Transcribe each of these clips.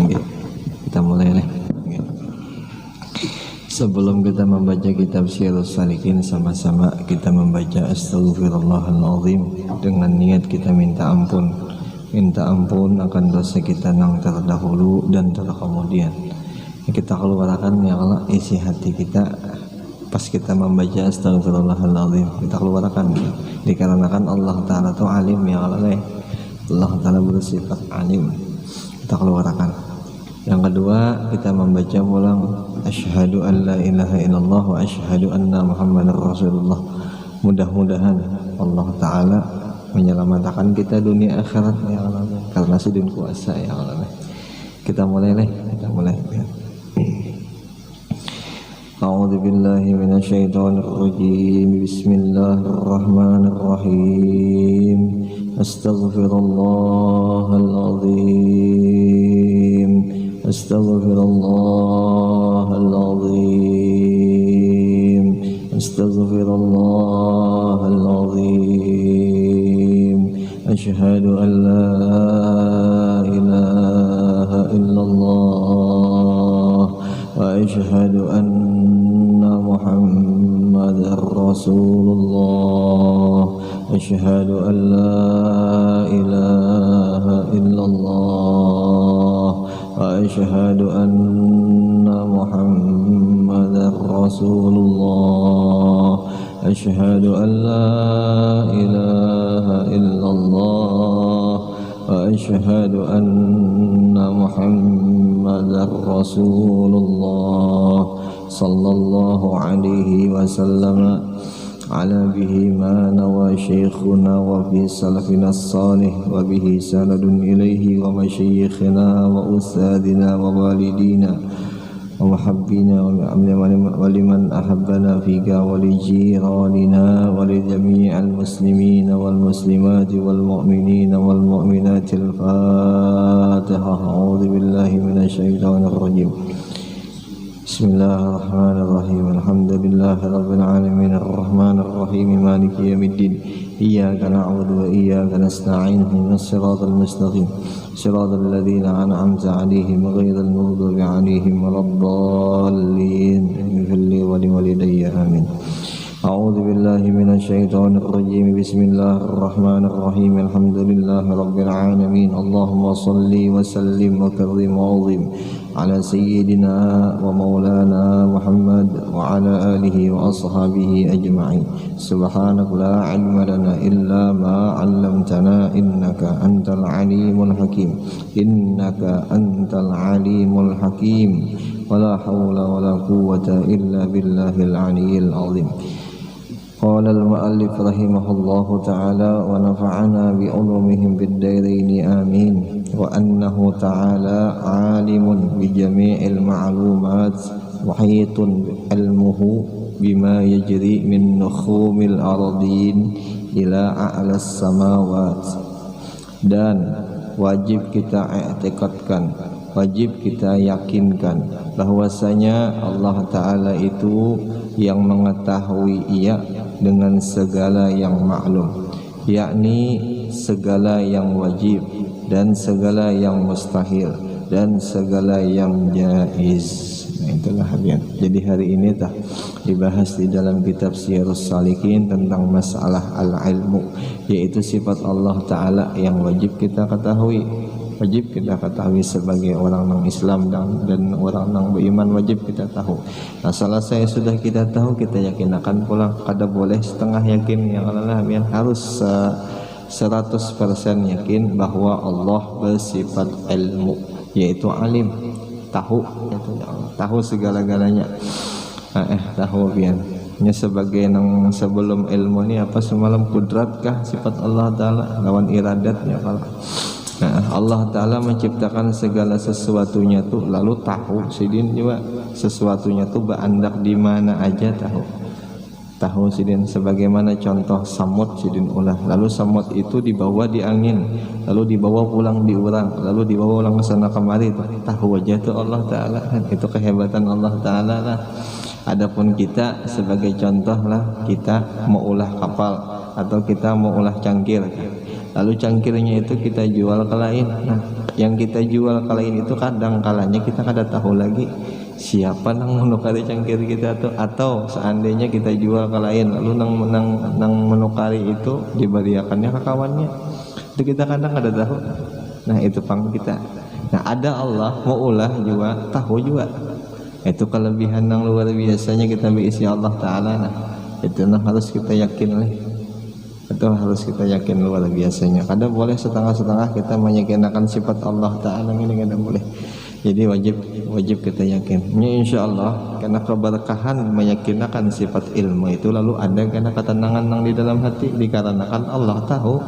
Oke, kita mulai nih. Sebelum kita membaca kitab Syiarus Salikin, sama-sama kita membaca Astaghfirullahaladzim dengan niat kita minta ampun akan dosa kita yang terdahulu dan terkemudian. Kita keluarkan ya Allah isi hati kita pas kita membaca Astaghfirullahaladzim, kita keluarkan dikarenakan Allah Ta'ala itu alim ya Allah. Allah Ta'ala bersifat alim, kita keluarkan. Yang kedua, kita membaca ulang asyhadu an la ilaha illallah wa asyhadu anna muhammadar rasulullah. Mudah-mudahan Allah Ta'ala menyelamatkan kita dunia akhirat ya Allah, karena sidin kuasa ya Allah. Kita mulai. A'udzu billahi minasyaitonir rajim. Bismillahirrahmanirrahim. Astaghfirullahaladzim. Astaghfirullahaladzim. Astaghfirullahaladzim. Asyhadu an la ilaha illallah wa asyhadu anna muhammadar rasulullah. Asyhadu an la ilaha illallah wa asyhadu anna muhammadar rasulullah. Asyhadu an la ilaha illallah wa asyhadu anna muhammadar rasulullah. Sallallahu alaihi wasallam ala bihi ma nawa syekhuna wa fi salafina salih wa bihi sanadun ilaihi wa masyayikhina wa ustadina wa walidina wa muhabbina wa liman ahabbana fika wa li jiranina wa li jami'al muslimina wal muslimati wal mu'minina wal mu'minati. Al-Fatihah. A'udzu billahi minasyaitonir rajim. Bismillahirrahmanirrahim. Alhamdulillahi rabbil alamin arrahmanir rahim maliki yaumiddin. Iyyaka na'budu wa iyyaka nasta'in. Ihdinas siratal mustaqim. Siratal ladzina an'amta 'alaihim ghairil maghdubi 'alaihim waladdallin. Ighfir li wa liwalidayya amin. A'udzu billahi minasyaitonir rajim. Bismillahirrahmanirrahim. Alhamdulillahi rabbil alamin. Allahumma shalli wa sallim wa karrim wa 'azim ala sayyidina wa maulana Muhammad wa ala alihi wa ashabihi ajma'in. Subhanaka la ilma lana illa ma 'allamtana innaka antal alimul hakim. Innaka antal alimul hakim. Wala hawla wala quwwata illa billahil aliyyil azim. Qala al-mu'allif rahimahullahu ta'ala wa nafa'ana bi ulumihim bid dairain amin. Wa annahu ta'ala alimun bi jami'il ma'lumat muhitun ilmuhu bima yajri min nukhumil ardin ila a'las samawat. Dan wajib kita i'tiqadkan, wajib kita yakinkan bahwasanya Allah Ta'ala itu yang mengetahui ia dengan segala yang maklum, yakni segala yang wajib dan segala yang mustahil dan segala yang jaiz. Nah, itulah hadiah. Jadi hari ini dibahas di dalam kitab Syiarus Salikin tentang masalah al-ilmu, yaitu sifat Allah Ta'ala yang wajib kita ketahui. Wajib kita ketahui sebagai orang non Islam dan orang non beriman, wajib kita tahu. Nah, selesai sudah kita tahu, kita yakin akan pulang. Kada boleh setengah yakin, yang Allah harus 100% yakin bahwa Allah bersifat ilmu, yaitu alim, tahu, tahu segala-galanya. Tahu pian. Nya sebagai nang sebelum ilmu ini apa semalam kudratkah sifat Allah Ta'ala lawan iradatnya kalau. Nah, Allah Ta'ala menciptakan segala sesuatunya tuh lalu tahu sidin juga sesuatunya tuh berandak di mana aja tahu sidin. Sebagaimana contoh samut sidin ulah, lalu samut itu dibawa di angin, lalu dibawa pulang di urang, lalu dibawa ulang ke sana kemari, tahu aja tuh Allah Ta'ala kan. Itu kehebatan Allah Ta'ala lah. Adapun kita sebagai contoh lah, kita mau ulah kapal atau kita mau ulah cangkir, lalu cangkirnya itu kita jual ke lain. Nah, yang kita jual kalain itu kadang kalanya kita kada tahu lagi siapa nang menukari cangkir kita tuh, atau seandainya kita jual kalain lalu nang menukari itu diberiakannya ke kawannya, itu kita kadang kada tahu. Nah itu pang kita. Nah ada Allah mau ulah juga tahu juga, itu kelebihan yang luar biasanya kita berisi Allah Ta'ala. Nah itu nah harus kita yakin lah, itu harus kita yakin luar biasanya. Kadang boleh setengah-setengah kita meyakinkan sifat Allah Ta'ala, ini kadang boleh. Jadi wajib kita yakin. Ini insya Allah karena keberkahan meyakinkan sifat ilmu itu, lalu ada karena ketenangan yang di dalam hati dikarenakan Allah tahu,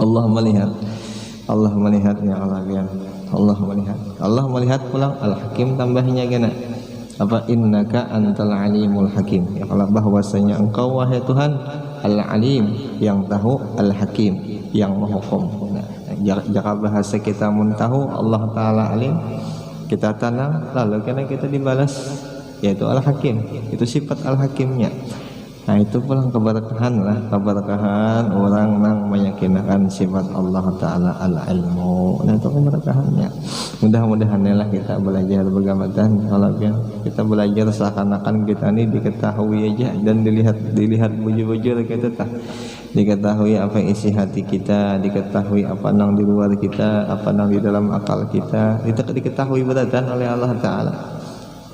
Allah melihat, Allah melihat ya Allah biar. Allah melihat pulang Al-Hakim tambahnya kena apa, innaka antal alimul hakim, ya Allah bahwasanya engkau wahai Tuhan Al-Alim yang tahu, Al-Hakim yang menghukum. Nah, jika bahasa kita mun tahu Allah Ta'ala alim, kita tenang, lalu kena kita dibalas yaitu Al-Hakim, itu sifat Al-Hakimnya. Nah itu pulang keberkahan lah, keberkahan orang nang meyakinkan sifat Allah Ta'ala al-ilmu. Nah itu keberkahannya. Mudah-mudahan lah kita belajar bergamatan, kalau kita belajar seakan-akan kita ini diketahui aja dan dilihat bujur-bujur kita tak diketahui apa isi hati kita, diketahui apa nang di luar kita, apa nang di dalam akal kita, itu diketahui beratan oleh Allah Ta'ala.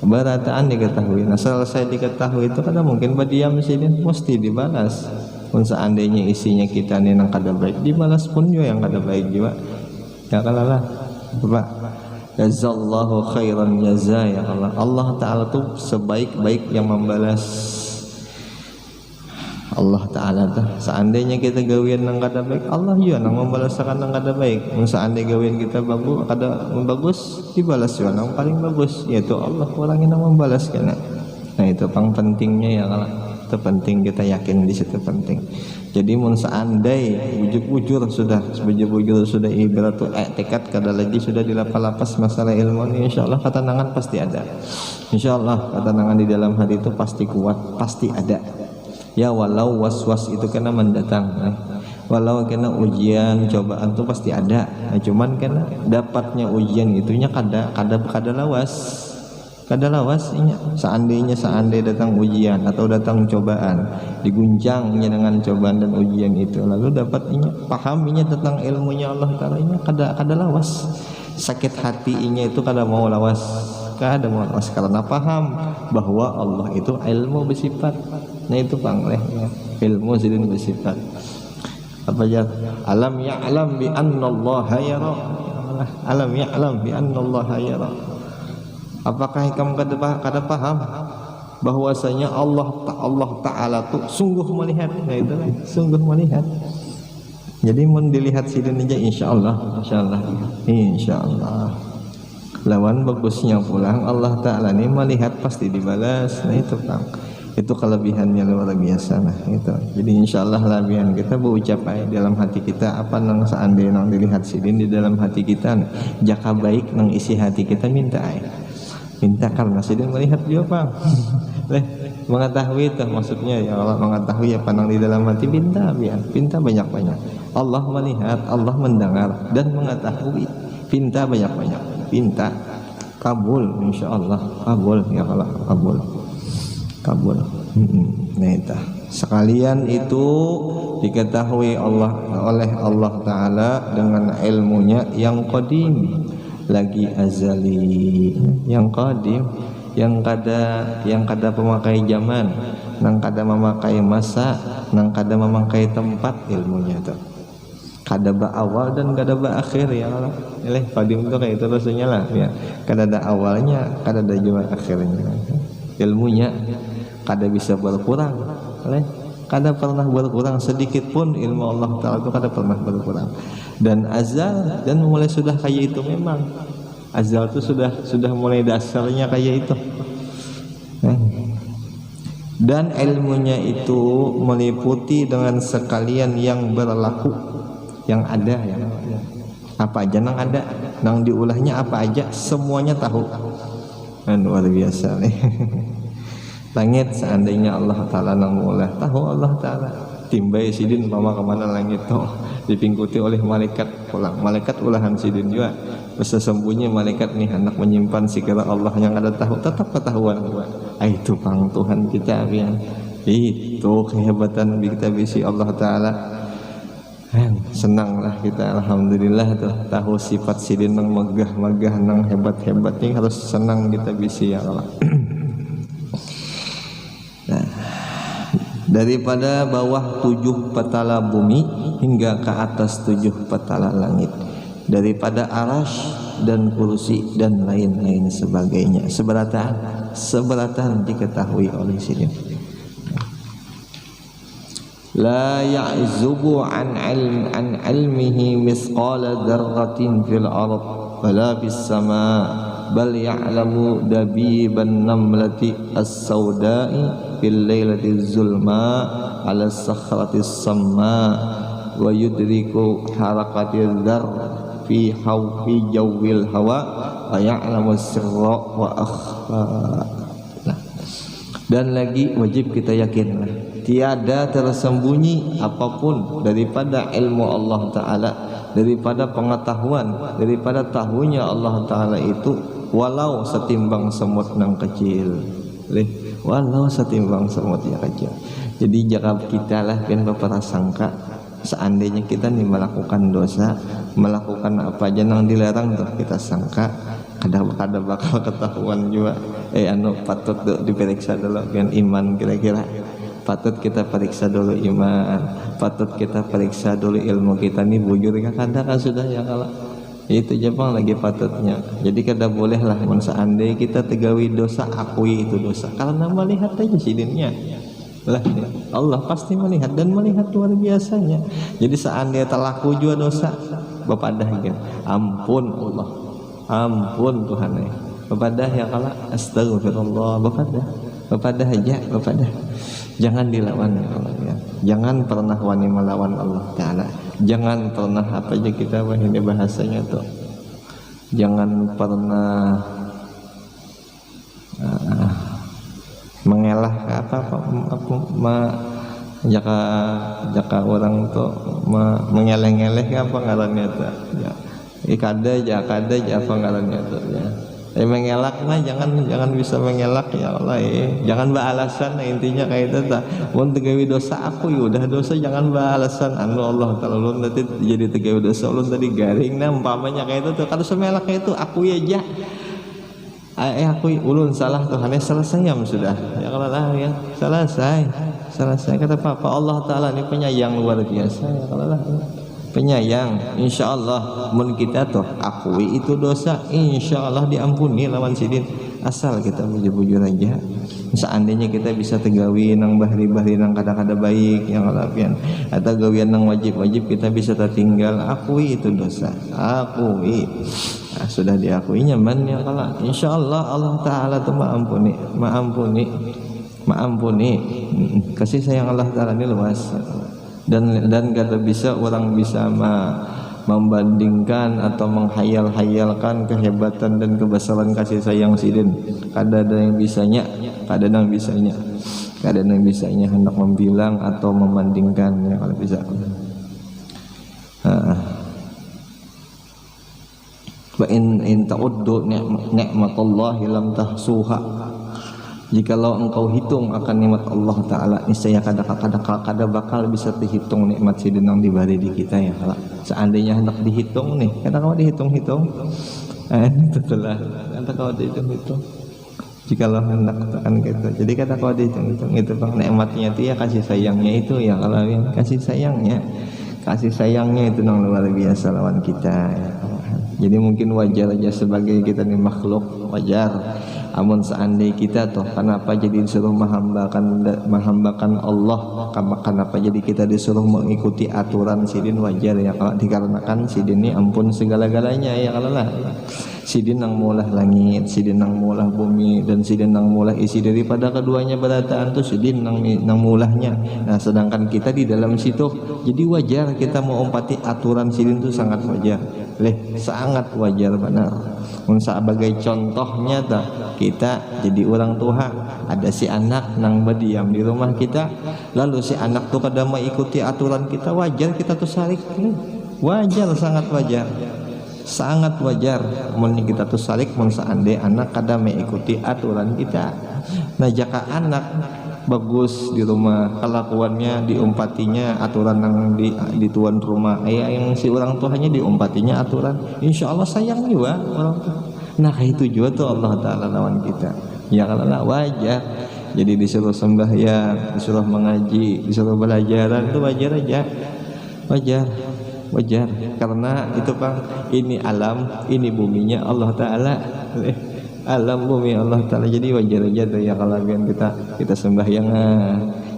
Berataan diketahui. Nah selesai diketahui itu kadang mungkin berdiam sini mesti dibalas. Pun seandainya isinya kita nih yang kada baik, dibalas pun juga yang kada baik juga. Ya kalalah, Bapak. Jazallahu khairan jaza ya Allah. Allah Ta'ala tuh sebaik-baik yang membalas. Allah Ta'ala tuh seandainya kita gawian nang kada baik, Allah juga nang membalaskan nang kada baik. Seandainya gawian kita bagus, dibalas juga nang paling bagus, yaitu Allah orang yang membalas kena. Nah itu pang pentingnya ya kalau itu penting kita yakin di situ penting. Jadi mun seandai bujur-bujur sudah ibarat tuh tekad kada lagi sudah dilapas masalah ilmu ini, insyaallah ketenangan pasti ada. Insyaallah ketenangan di dalam hati itu pasti kuat, pasti ada. Ya walau was-was itu kena mendatang, walau kena ujian cobaan itu pasti ada. Nah, cuman kena dapatnya ujian itunya kada lawas inya. Seandainya datang ujian atau datang cobaan, diguncangnya dengan cobaan dan ujian itu, lalu dapatnya pahaminya tentang ilmunya Allah Ta'ala nya kada lawas. Sakit hati inya itu kada mau lawas karena paham bahwa Allah itu ilmu bersifat. Nah itu pangleh ya. Ilmu sidin bersifat apa aja, alam ya'lam bi annallaha yara, alam ya'lam bi annallaha yara. Apakah kamu kada paham bahwasanya Allah Ta'ala tuh sungguh melihat? Nah itu sungguh melihat. Jadi mau dilihat sidin aja insyaallah lawan bagusnya pulang Allah Ta'ala ini melihat pasti dibalas. Nah itu Kang, itu kelebihannya luar biasa. Nah itu jadi insyaallah labihan kita berucap dalam hati kita apa nang seandainya nang dilihat sidin di dalam hati kita, jaka baik nang isi hati kita minta karena sidin melihat juga Bang. Mengetahui itu maksudnya ya Allah mengetahui apa nang di dalam hati, pinta banyak-banyak. Allah melihat, Allah mendengar dan mengetahui, pinta banyak-banyak. Pinta kabul insyaallah, kabul ya Allah, kabul. Nah itu sekalian itu diketahui oleh Allah Ta'ala dengan ilmunya yang qadim lagi azali, yang qadim, yang kada pemakai zaman, nang kada memakai masa, nang kada memakai tempat ilmunya tuh. Kada ba awal dan kada ba akhir ya Allah. Qadim itu kayak itu rasanya lah ya. Kada ada awalnya, kada ada juga akhirnya. Ilmunya kada bisa berkurang, kada pernah berkurang sedikit pun ilmu Allah Ta'ala itu kada pernah berkurang. Dan azal dan mulai sudah kayak itu, memang azal itu sudah mulai dasarnya kayak itu. Dan ilmunya itu meliputi dengan sekalian yang berlaku, yang ada ya, apa aja nang ada, nang diulahnya apa aja, semuanya tahu. Dan luar biasa nih. Langit seandainya Allah Ta'ala nang ulah tahu Allah Ta'ala, timbai sidin mama kemana langit toh dipingkuti oleh malaikat pulang. Malaikat ulahan sidin juga sesembunyi malaikat nih hendak menyimpan sekira Allah yang ada tahu tetap ketahuan juga. Itu pang Tuhan kita ya. Itu kehebatan kita bisi Allah Ta'ala. Senanglah kita alhamdulillah tuh tahu sifat sidin nang megah-megah nang hebat-hebat nih harus senang kita bisi ya Allah. Nah, daripada bawah 7 petala bumi hingga ke atas 7 petala langit, daripada arash dan kursi dan lain-lain sebagainya, seberatan diketahui oleh sidin. La ya'zubu an ilmihi misqala dzarratin fil ard wala fis sama bal ya'lamu dabiban namlati as-sauda'i fil lailati zulma ala sakhrati samma wa yudriku harakati dzar fi jawil hawa wa ya'lamu sirra wa akhfa. Dan lagi wajib kita yakin tiada tersembunyi apapun daripada ilmu Allah Ta'ala, daripada pengetahuan, daripada tahunya Allah Ta'ala itu walau setimbang semut yang kecil, walau setimbang semut yang kecil. Jadi jangan kita lah kan berprasangka seandainya kita nih melakukan dosa, melakukan apa aja yang dilarang tuh kita sangka kada bakal ketahuan juga. Patut diperiksa dulu kan iman, kira-kira patut kita periksa dulu iman, patut kita periksa dulu ilmu kita nih bujur kan sudah ya kalau itu Jepang lagi patutnya. Jadi kada boleh lah seandainya kita tegawi dosa akui itu dosa karena melihat aja sidinnya lah Allah pasti melihat dan melihat luar biasanya. Jadi seandainya terlaku juga dosa bapadah kan ampun Allah, ampun Tuhan bapadah ya kalau astagfirullah bapadah aja bapadah. Jangan dilawan ya Allah ya. Jangan pernah wani melawan Allah Ta'ala. Jangan pernah apa aja kita ini bahasanya tuh. Jangan pernah mengelah jaka orang tuh mengeleh-ngeleh apa ngarannya tuh ya. Kada aja apa ngarannya tuh ya. Mengelak nah jangan bisa mengelak ya Allah jangan beralasan intinya kayak itu tak mun tegawi dosa aku ya udah dosa jangan beralasan Allah Ta'ala ulun nanti jadi tegawi dosa ulun tadi garing nah umpamanya kayak itu tuh kalau semelak kayak itu aku ya aku ulun salah Tuhan selesai ya sudah ya kalau lah ya selesai kata apa Allah Ta'ala ini penyayang luar biasa ya kalau lah penyayang, insya Allah mun kita tuh akui itu dosa, insya Allah diampuni lawan sidin asal kita bujur-bujur aja. Seandainya kita bisa tegawi nang bahri-bahri nang kada-kada baik yang lapian atau gawian nang wajib-wajib kita bisa tertinggal, akui itu dosa, akui. Nah, sudah diakuinya man ya kalau insya Allah Allah Ta'ala tuh maampuni. Kasih sayang Allah Ta'ala ini luas. Dan kada bisa orang bisa membandingkan atau menghayal-hayalkan kehebatan dan kebesaran kasih sayang sidin. Kada ada yang bisanya hendak membilang atau membandingkan ya kalau bisa. Wa in ta'uddu ni'matallahi lam tahsuha. Jikalau engkau hitung akan nikmat Allah Ta'ala, niscaya kada bakal bisa dihitung nikmat sidin yang diberi di kita ya. Seandainya hendak dihitung nih, kada kau dihitung-hitung. Itu telah, kada kau dihitung-hitung. Jikalau hendak tekan gitu, jadi kada kau dihitung-hitung. Itu bang nikmatnya itu ya kasih sayangnya itu ya kalau kasih sayangnya itu yang luar biasa lawan kita. Ya. Jadi mungkin wajar aja sebagai kita nih makhluk wajar. Amun seandainya kita tuh kenapa jadi disuruh menghambakan Allah, kenapa jadi kita disuruh mengikuti aturan sidin wajar ya kalau dikarenakan sidin ini ampun segala-galanya ya kalau lah Sidin nang mulah langit, sidin nang mulah bumi, dan sidin nang mulah isi daripada keduanya berataan tuh sidin nang mulahnya. Nah sedangkan kita di dalam situ, jadi wajar kita mengumpati aturan sidin itu sangat wajar, sangat wajar benar. Sebagai contohnya kita jadi orang tua, ada si anak nang berdiam di rumah kita, lalu si anak tuh kada mau ikuti aturan kita, wajar kita tuh sarik, wajar, sangat wajar. Sangat wajar mun kita tuh salik mun seandai anak kada mengikuti aturan kita. Nah jika anak bagus di rumah kelakuannya diumpatinya aturan yang di tuan rumah, yang si orang tuanya diumpatinya aturan, insya Allah sayang juga orang tua. Nah kayak itu juga tuh Allah Ta'ala lawan kita. Ya kalau wajar. Jadi disuruh sembahyang, disuruh mengaji, disuruh belajaran itu wajar aja, wajar karena itu Bang, ini alam, ini buminya Allah Ta'ala, alam bumi Allah Ta'ala, jadi wajar aja tuh ya kalau kita sembahyang,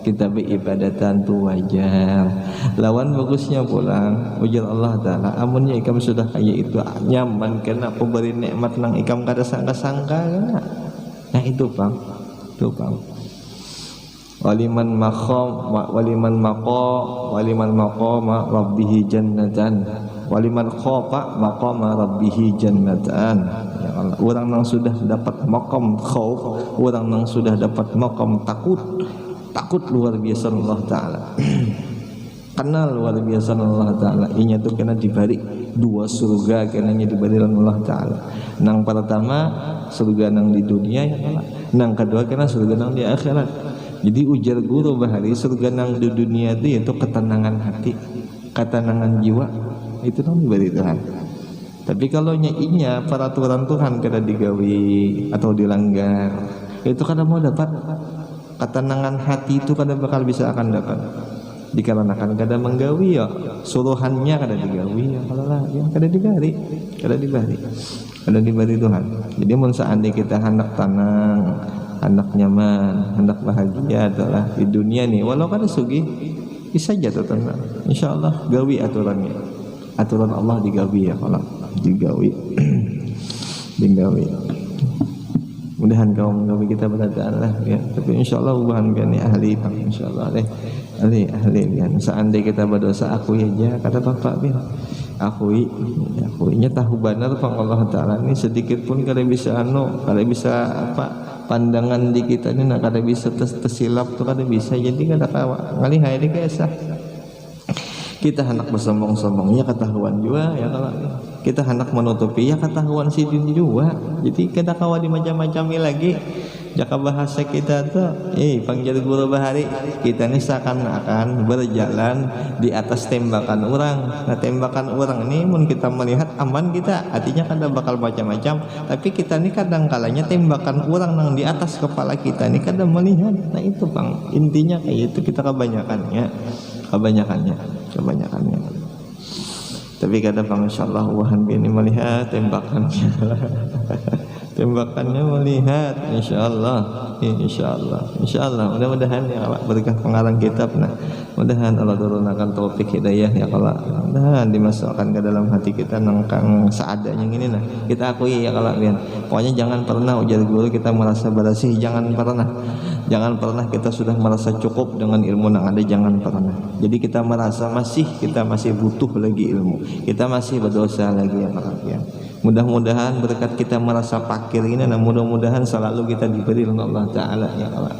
kita beribadatan tuh wajar. Lawan bagusnya pulang ujar Allah Ta'ala, amunnya ikam sudah kayak itu nyaman kena aku beri nikmat nang ikam kada sangka-sangka kena. Nah itu Bang, waliman maqama rabbihi jannatan, waliman khafa maqama rabbihi jannatan. Ya Allah, orang yang sudah dapat maqam khauf, orang yang sudah dapat maqam takut luar biasa Allah Ta'ala. Kenal luar biasa Allah Ta'ala. Inya tuh kena diberi dua surga, kenanya diberi Allah Ta'ala. Nang pertama surga nang di dunia ya Allah. Nang kedua kena surga nang di akhirat. Jadi ujar guru bahari surga nang di dunia itu ketenangan hati, ketenangan jiwa, itu nang diberi Tuhan. Tapi kalau inya peraturan Tuhan kada digawi atau dilanggar, itu kada mau dapat ketenangan hati, itu kada bakal bisa akan dapat. Dikarenakan kada menggawi ya, suruhannya kada digawi ya, kalau lah yang kada diberi Tuhan. Jadi mun seandainya kita hendak tenang, anak nyaman, anak bahagia adalah di dunia nih, walau kada sugih bisa jatuh tenang, insya Allah gawi aturannya, aturan Allah digawi ya, kalau digawi mudahan kaum gawi kita berataan lah ya. Tapi insya Allah ubahan gani ahli Pak, insya Allah ahli kan. Seandainya kita berdosa akui aja, kata Bapak bil, akuinya tahu benar Pak Allah Ta'ala ini sedikit pun kada bisa pandangan di kita ini nak kada bisa tersilap tuh kada bisa, jadi kada ngalihai di kesah. Kita hendak bersombong-sombongnya ketahuan juga ya, kalau kita hendak menutupi ya ketahuan si dunia juga. Jadi kita kawa di macam-macam lagi. Jaka bahasa kita tuh, panggil guru bahari, kita ini seakan-akan berjalan di atas tembakan orang. Nah tembakan orang ini mun kita melihat aman kita, artinya kada bakal macam-macam. Tapi kita ini kadang kalanya tembakan orang nang di atas kepala kita ini kada melihat. Nah itu Bang, intinya kayak itu kita kebanyakannya. Tapi kadang Bang insyaallah Tuhan ini melihat tembakannya. Tembakannya melihat insyaallah mudah-mudahan ya Allah berkah pengarang kitab. Nah mudahan Allah turunkan taufik hidayah ya Allah, mudahan dimasukkan ke dalam hati kita nangkang seadanya ini. Nah kita akui ya Allah biar pokoknya jangan pernah ujar guru kita merasa berasih, jangan pernah kita sudah merasa cukup dengan ilmu yang ada, jangan pernah. Jadi kita merasa kita masih butuh lagi ilmu, kita masih berdosa lagi ya Allah ya. Mudah-mudahan berkat kita merasa fakir ini, nah mudah-mudahan selalu kita diberi oleh Allah Ta'ala ya Allah,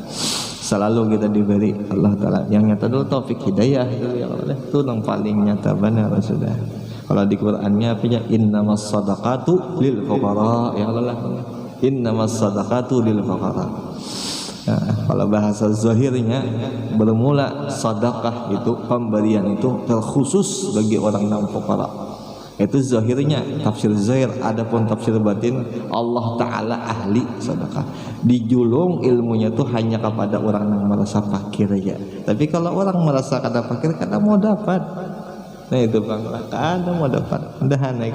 selalu kita diberi Allah Ta'ala yang nyata dulu taufik hidayah itu ya Allah, itu yang paling nyata benar sudah. Kalau di Qur'annya apanya, innamas sadaqatu lil fuqara ya Allah, innamas sadaqatu lil fuqara. Nah, kalau bahasa zahirnya bermula sedekah itu pemberian itu terkhusus bagi orang yang fuqara. Itu zahirnya tafsir zahir. Adapun tafsir batin, Allah Ta'ala ahli sedekah, dijulung ilmunya tuh hanya kepada orang yang merasa fakir aja. Tapi kalau orang merasa kada fakir, kada mau dapat. Nah itu Bang, kada mau dapat. Mudahan ya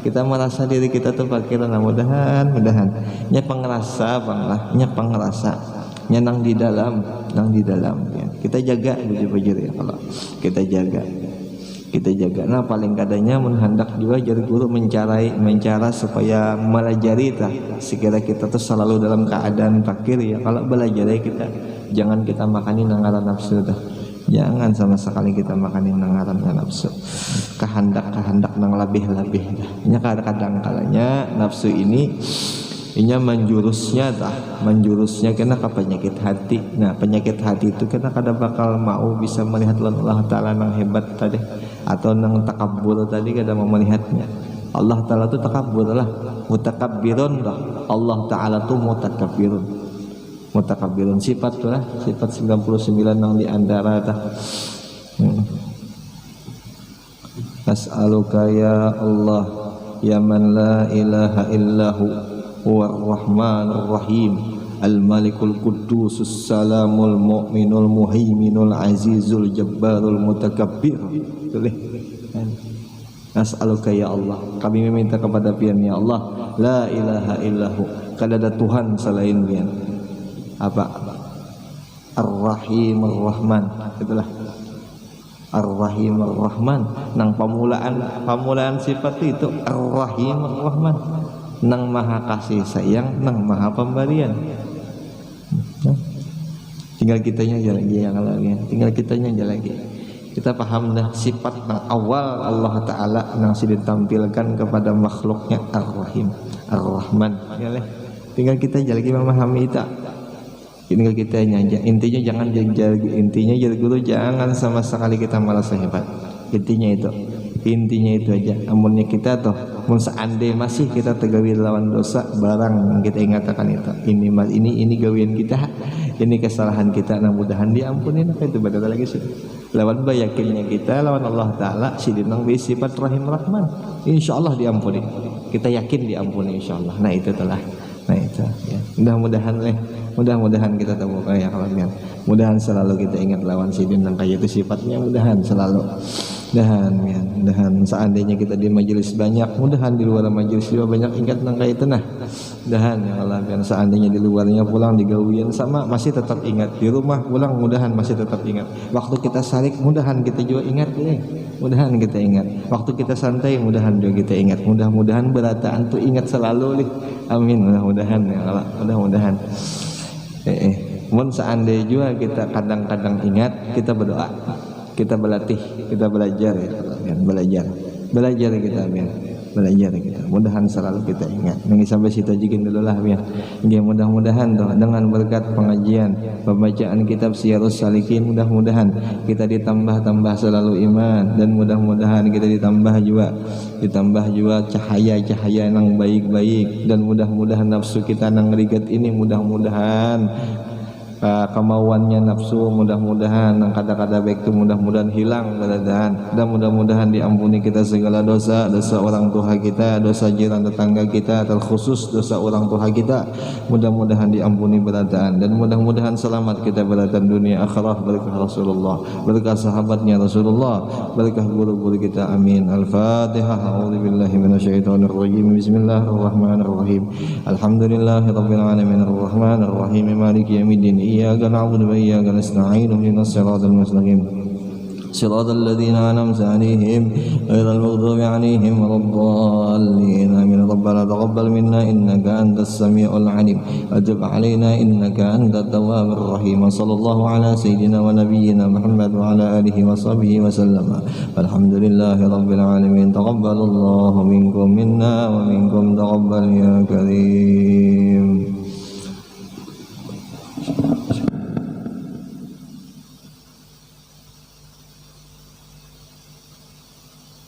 kita merasa diri kita tuh fakir. Nah mudahan nya pengerasa Bang lah, nya pengerasa nya nang di dalam ya. Kita jaga bujur-bujur ya, kalau kita jaga kita jaga. Nah paling kadanya hendak juga jadi guru mencara supaya melajari tah. Sekira kita tuh selalu dalam keadaan fakir ya. Kalau belajar ya kita jangan kita makanin ngaran nafsu tah. Jangan sama sekali kita makanin ngaran nafsu. Kehendak nang lebih-lebih dah. Nya kadang kalanya nafsu ini inya menjurusnya kena ke penyakit hati. Nah penyakit hati itu kena kada bakal mau bisa melihat Allah Ta'ala nang hebat tadi atau nang takabbur tadi kada mau melihatnya. Allah Ta'ala itu takabbur lah, mutakabbirun lah. Allah Ta'ala itu mutakabbirun sifat tuh lah, sifat 99 nang di antara tah. As'aluka ya Allah ya man la ilaha illahu Ar-Rahmanur Rahim Al-Malikul Qudusus Salamul Mu'minul Muhaiminul Azizul Jabbarul Mutakabbir. As'aluka ya Allah, kami meminta kepada Pian ya Allah, la ilaha illahu, kada ada Tuhan selain Pian. Apa? Ar-Rahim Ar-Rahman, itulah Ar-Rahim Ar-Rahman. Nang pamulaan sifat itu Ar-Rahim Ar-Rahman, nang maha kasih sayang, nang maha pemberian. Tinggal kitanya aja lagi yang lagi, tinggal kitanya aja lagi. Kita paham dah sifat nang awal Allah Ta'ala nang ditampilkan kepada makhluknya Ar-Rahim Ar-Rahman ya leh. Tinggal kita aja lagi memahami itu. Tinggal kitanya aja. Intinya jangan jadi guru jangan sama sekali kita malas hebat. Intinya itu aja. Amunnya kita toh mun seandai masih kita tegawi lawan dosa barang yang kita ingatkan itu ini gawian kita, ini kesalahan kita, nah mudahan diampuni. Nah itu badal lagi sih lawan yakinnya kita lawan Allah Ta'ala sidinang sifat Rahim Rahman, insyaallah diampuni. Kita yakin diampuni insyaallah. Nah itu telah ya. Mudah-mudahan kita tahu kayak kalian. Mudahan selalu kita ingat lawan sidin nang kayak itu sifatnya, mudahan selalu. Mudahan seandainya kita di majelis banyak, mudahan di luar majelis juga banyak ingat nang kayak itu nah. Mudahan ya Allah, kan seandainya di luarnya pulang digawian sama masih tetap ingat, di rumah pulang mudahan masih tetap ingat. Waktu kita sarik mudahan kita juga ingat deh. Mudahan kita ingat. Waktu kita santai mudahan juga kita ingat. Mudah-mudahan berataan tuh ingat selalu nih. Amin. Mudah-mudahan ya Allah, mudah-mudahan. Mun seandainya juga kita kadang-kadang ingat, kita berdoa, kita berlatih, kita belajar ya, belajar kita belajar kita. Mudahan selalu kita ingat. Nanti sampai situ aja dulu lah ya. Mudah-mudahan toh dengan berkat pengajian, pembacaan kitab Syiarus Salikin, mudah-mudahan kita ditambah selalu iman, dan mudah-mudahan kita ditambah juga cahaya-cahaya yang baik-baik, dan mudah-mudahan nafsu kita nang rigat ini mudah-mudahan kemauannya nafsu mudah-mudahan nang kata-kata baik itu mudah-mudahan hilang dan mudah-mudahan diampuni kita segala dosa orang tua kita, dosa jiran tetangga kita, terkhusus dosa orang tua kita, mudah-mudahan diampuni berataan, dan mudah-mudahan selamat kita berataan dunia akhirat berkah Rasulullah, berkah sahabatnya Rasulullah, berkah guru-guru kita. Amin. Al-Fatihah. A'udzubillahi minasyaitonir rajim. Bismillahirrahmanirrahim. Alhamdulillahirabbil alamin arrahmanir rahim maliki yaumiddin. Iyyaka na'budu wa iyyaka nasta'in ihdinas siratal mustaqim siratal ladzina an'amta 'alaihim ghairil maghdubi 'alaihim waladdallin. Amin. Rabbana taqabbal minna innaka antas samiul 'alim wa tub 'alaina innaka antat tawwabur rahim. Sallallahu ala sayyidina wa nabiyyina Muhammad wa ala alihi wa sahbihi wa sallama. Walhamdulillahi rabbil alamin. Taqabbalallahu minkum minna wa minkum taqabbal ya karim.